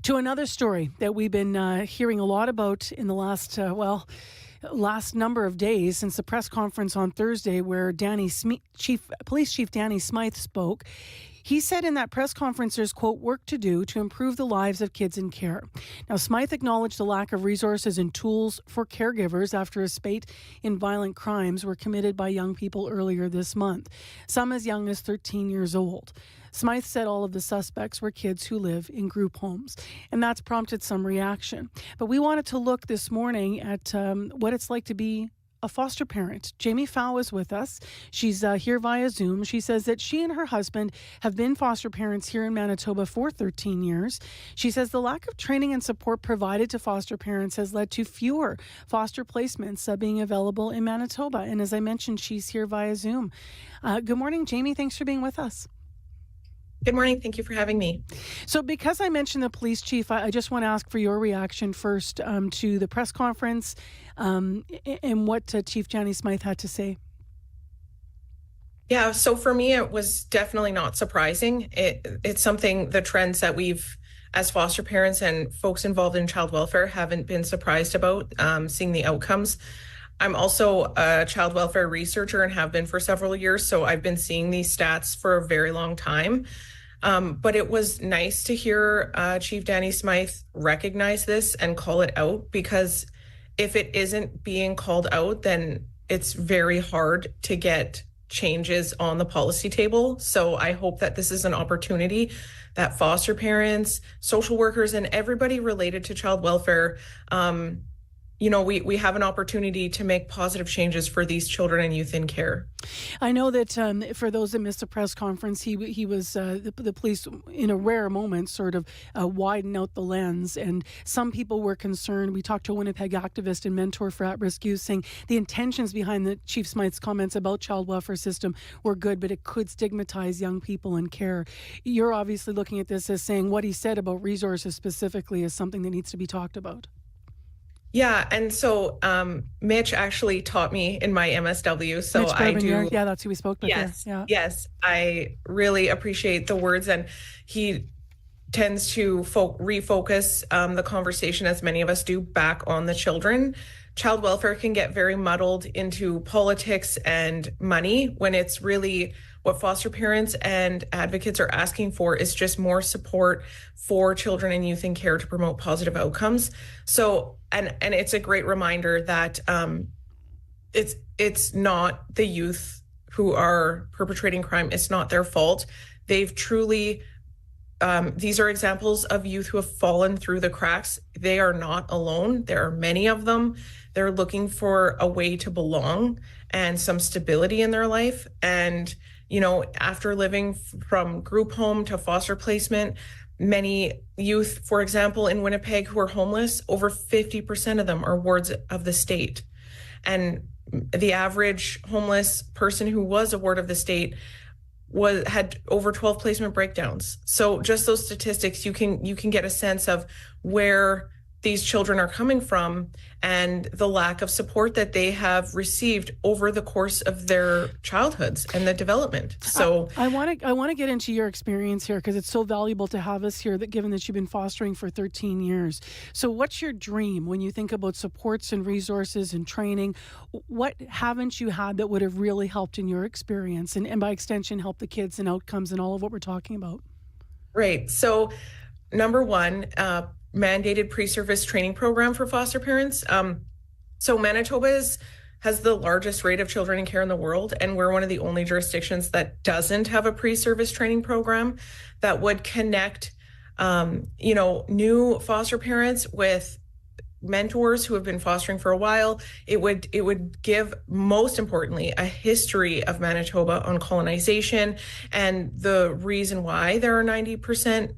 To another story that we've been hearing a lot about in the last number of days since the press conference on Thursday where Police Chief Danny Smyth spoke. He said in that press conference there's, quote, work to do to improve the lives of kids in care. Now, Smyth acknowledged the lack of resources and tools for caregivers after a spate in violent crimes were committed by young people earlier this month, some as young as 13 years old. Smyth said all of the suspects were kids who live in group homes, and that's prompted some reaction. But we wanted to look this morning at what it's like to be a foster parent. Jamie Pfau is with us. She's here via Zoom. She says that she and her husband have been foster parents here in Manitoba for 13 years. She says the lack of training and support provided to foster parents has led to fewer foster placements being available in Manitoba. And as I mentioned, she's here via Zoom. Good morning, Jamie. Thanks for being with us. Good morning. Thank you for having me. So because I mentioned the police chief, I just want to ask for your reaction first to the press conference and what Chief Danny Smyth had to say. Yeah, so for me, it was definitely not surprising. It's something, the trends that we've, as foster parents and folks involved in child welfare, haven't been surprised about, seeing the outcomes. I'm also a child welfare researcher and have been for several years, so I've been seeing these stats for a very long time. But it was nice to hear Chief Danny Smyth recognize this and call it out, because if it isn't being called out, then it's very hard to get changes on the policy table. So I hope that this is an opportunity that foster parents, social workers, and everybody related to child welfare, we have an opportunity to make positive changes for these children and youth in care. I know that for those that missed the press conference, he was the police in a rare moment sort of widen out the lens, and some people were concerned. We talked to a Winnipeg activist and mentor for at-risk youth, saying the intentions behind the Chief Smyth's comments about child welfare system were good, but it could stigmatize young people in care. You're obviously looking at this as saying what he said about resources specifically is something that needs to be talked about. Yeah, and so Mitch actually taught me in my MSW. So Mitch I Bourbon, do. Yeah, that's who we spoke with. Yes, I really appreciate the words, and he tends to refocus the conversation, as many of us do, back on the children. Child welfare can get very muddled into politics and money when it's really what foster parents and advocates are asking for is just more support for children and youth in care to promote positive outcomes. So, and it's a great reminder that it's not the youth who are perpetrating crime. It's not their fault. They've truly, these are examples of youth who have fallen through the cracks. They are not alone. There are many of them. They're looking for a way to belong and some stability in their life. And after living from group home to foster placement, many youth, for example, in Winnipeg who are homeless, over 50% of them are wards of the state. And the average homeless person who was a ward of the state had over 12 placement breakdowns. So just those statistics, you can get a sense of where these children are coming from and the lack of support that they have received over the course of their childhoods and the development. So I want to get into your experience here, because it's so valuable to have us here, that given that you've been fostering for 13 years. So what's your dream when you think about supports and resources and training? What haven't you had that would have really helped in your experience and by extension help the kids and outcomes and all of what we're talking about? Right. So number one, mandated pre-service training program for foster parents. So Manitoba has the largest rate of children in care in the world, and we're one of the only jurisdictions that doesn't have a pre-service training program that would connect, new foster parents with mentors who have been fostering for a while. It would give, most importantly, a history of Manitoba on colonization and the reason why there are 90%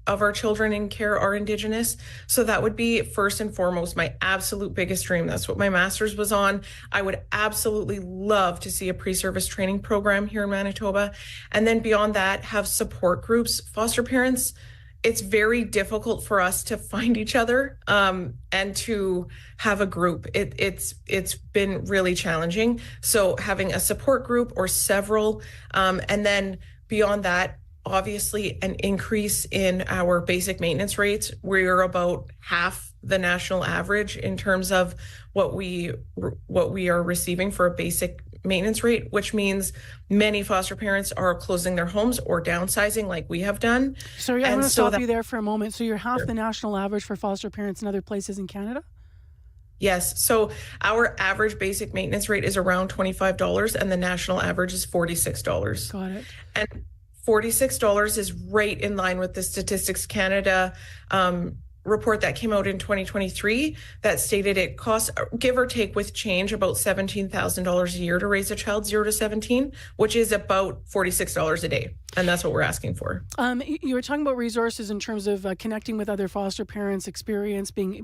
of our children in care are Indigenous. So that would be first and foremost my absolute biggest dream. That's what my master's was on. I would absolutely love to see a pre-service training program here in Manitoba. And then beyond that, have support groups. Foster parents, it's very difficult for us to find each other and to have a group. It's been really challenging. So having a support group or several, and then beyond that, obviously an increase in our basic maintenance rates. We're about half the national average in terms of what we are receiving for a basic maintenance rate, which means many foster parents are closing their homes or downsizing like we have done. Sorry, I'm And going to so stop that, you there for a moment. So you're half the national average for foster parents in other places in Canada? yes, so our average basic maintenance rate is around $25 and the national average is $46. Got it. And $46 is right in line with the Statistics Canada report that came out in 2023 that stated it costs, give or take with change, about $17,000 a year to raise a child 0 to 17, which is about $46 a day. And that's what we're asking for. You were talking about resources in terms of connecting with other foster parents, experience, being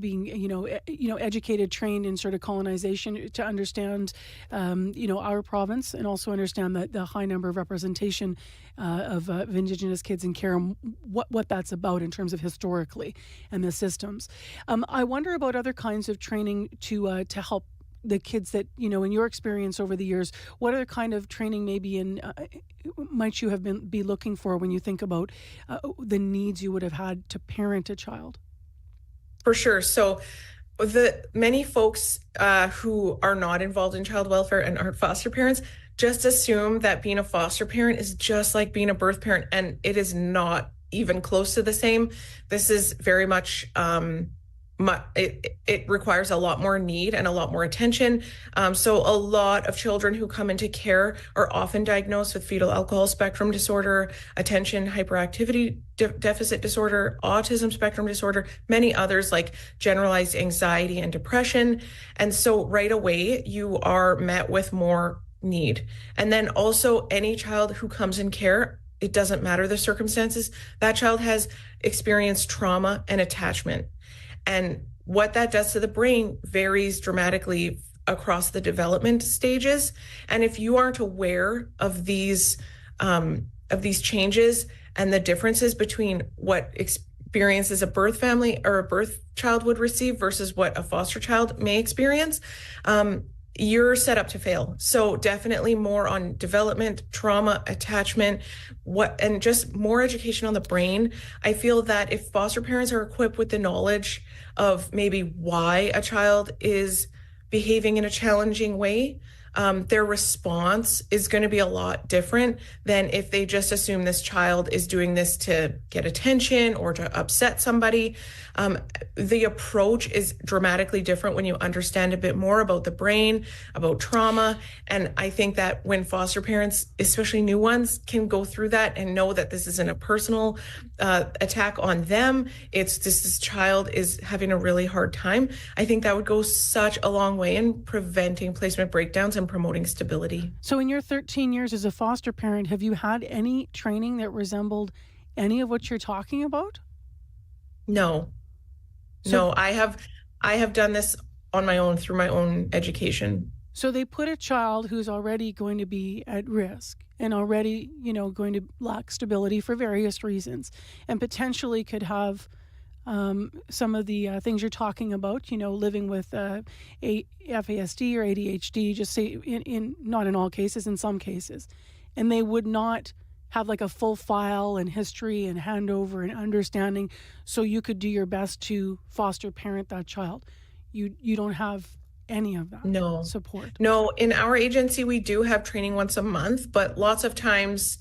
educated, trained in sort of colonization to understand, our province, and also understand the high number of representation of Indigenous kids in care and what that's about in terms of historically and the systems. I wonder about other kinds of training to help the kids that, in your experience over the years, what other kind of training maybe might you have be looking for when you think about the needs you would have had to parent a child? For sure. So the many folks who are not involved in child welfare and aren't foster parents just assume that being a foster parent is just like being a birth parent, and it is not even close to the same. This is very much it requires a lot more need and a lot more attention. So a lot of children who come into care are often diagnosed with fetal alcohol spectrum disorder, attention hyperactivity deficit disorder, autism spectrum disorder, many others like generalized anxiety and depression. And so right away, you are met with more need. And then also any child who comes in care, it doesn't matter the circumstances, that child has experienced trauma and attachment. And what that does to the brain varies dramatically across the development stages. And if you aren't aware of these changes and the differences between what experiences a birth family or a birth child would receive versus what a foster child may experience, you're set up to fail. So definitely more on development, trauma, attachment, and just more education on the brain. I feel that if foster parents are equipped with the knowledge of maybe why a child is behaving in a challenging way, their response is going to be a lot different than if they just assume this child is doing this to get attention or to upset somebody. The approach is dramatically different when you understand a bit more about the brain, about trauma. And I think that when foster parents, especially new ones, can go through that and know that this isn't a personal attack on them, it's just this child is having a really hard time, I think that would go such a long way in preventing placement breakdowns and promoting stability. So in your 13 years as a foster parent, have you had any training that resembled any of what you're talking about? No. I have done this on my own through my own education. So they put a child who's already going to be at risk and already, going to lack stability for various reasons, and potentially could have some of the things you're talking about, living with FASD or ADHD, just say in not in all cases, in some cases, and they would not have like a full file and history and handover and understanding, so you could do your best to foster parent that child. You don't have any of that support. No, in our agency, we do have training once a month, but lots of times,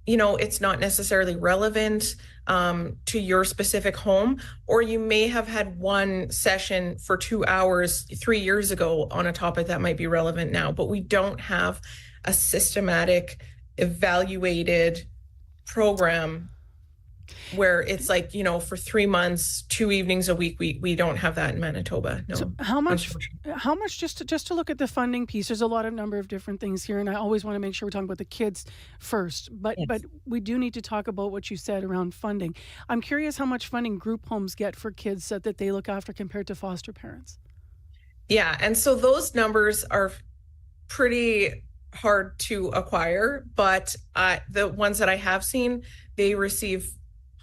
it's not necessarily relevant to your specific home, or you may have had one session for 2 hours 3 years ago on a topic that might be relevant now, but we don't have a systematic, evaluated program where it's like, for 3 months, 2 evenings a week. We don't have that in Manitoba. No. So how much just to look at the funding piece, there's a lot of number of different things here, and I always want to make sure we're talking about the kids first, but Yes. but we do need to talk about what you said around funding. I'm curious how much funding group homes get for kids that they look after compared to foster parents. Yeah, and so those numbers are pretty hard to acquire, but the ones that I have seen, they receive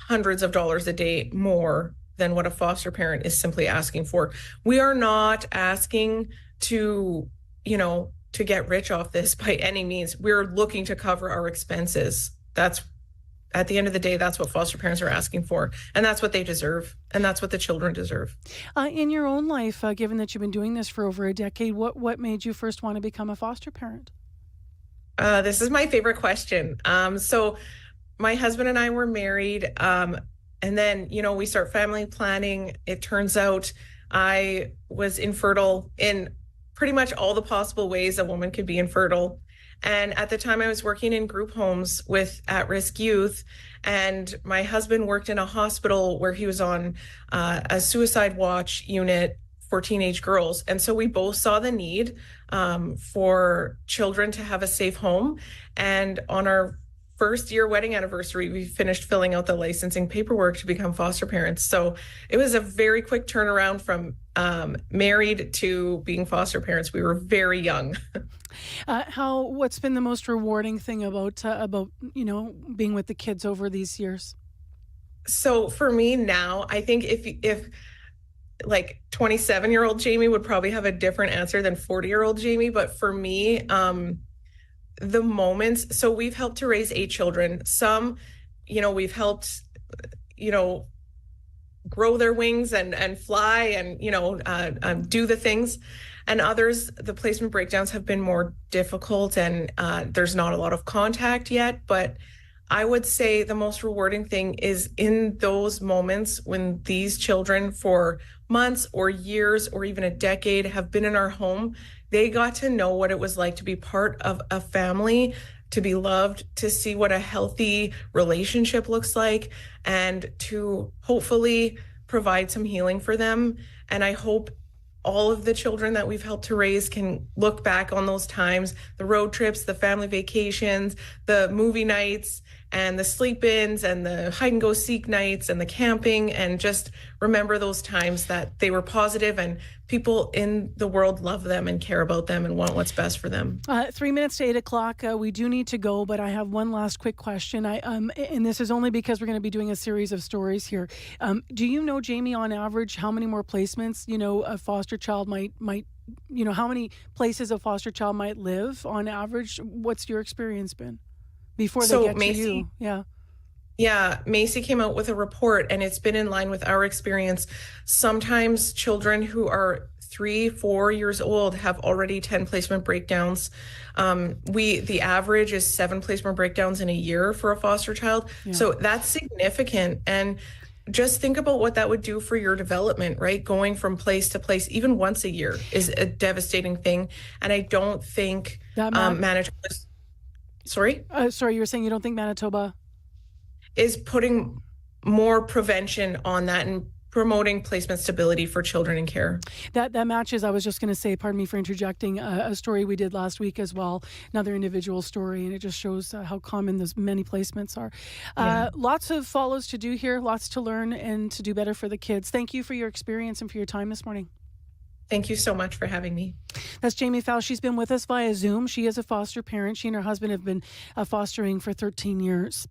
hundreds of dollars a day more than what a foster parent is simply asking for. We are not asking to get rich off this by any means. We're looking to cover our expenses. That's at the end of the day, that's what foster parents are asking for, and that's what they deserve, and that's what the children deserve. In your own life, given that you've been doing this for over a decade, what made you first want to become a foster parent? This is my favorite question. So my husband and I were married, and then, we start family planning. It turns out I was infertile in pretty much all the possible ways a woman could be infertile. And at the time, I was working in group homes with at-risk youth, and my husband worked in a hospital where he was on a suicide watch unit for teenage girls. And so we both saw the need for children to have a safe home. And on our first year wedding anniversary, we finished filling out the licensing paperwork to become foster parents. So it was a very quick turnaround from married to being foster parents. We were very young. What's been the most rewarding thing about being with the kids over these years? So for me now, I think if like 27-year-old Jamie would probably have a different answer than 40-year-old Jamie. But for me, the moments, so we've helped to raise 8 children. Some, we've helped, grow their wings and fly and, do the things. And others, the placement breakdowns have been more difficult, and there's not a lot of contact yet. But I would say the most rewarding thing is in those moments when these children for months or years or even a decade have been in our home, they got to know what it was like to be part of a family, to be loved, to see what a healthy relationship looks like, and to hopefully provide some healing for them. And I hope all of the children that we've helped to raise can look back on those times, the road trips, the family vacations, the movie nights, and the sleep-ins, and the hide-and-go-seek nights, and the camping, and just remember those times that they were positive and people in the world love them and care about them and want what's best for them. 3 minutes to 8 o'clock. We do need to go, but I have one last quick question. And this is only because we're going to be doing a series of stories here. Do you know, Jamie, on average, how many more placements, a foster child might how many places a foster child might live on average? What's your experience been before they get to you? Yeah, Macy came out with a report, and it's been in line with our experience. Sometimes children who are 3-4 years old have already 10 placement breakdowns. The average is 7 placement breakdowns in a year for a foster child. Yeah. So that's significant. And just think about what that would do for your development, right? Going from place to place, even once a year, is a devastating thing. And I don't think Manitoba. Sorry, you were saying you don't think Manitoba is putting more prevention on that and promoting placement stability for children in care. That matches, I was just going to say, pardon me for interjecting, a story we did last week as well, another individual story, and it just shows how common those many placements are. Lots of follows to do here, lots to learn and to do better for the kids. Thank you for your experience and for your time this morning. Thank you so much for having me. That's Jamie Pfau. She's been with us via Zoom. She is a foster parent. She and her husband have been fostering for 13 years.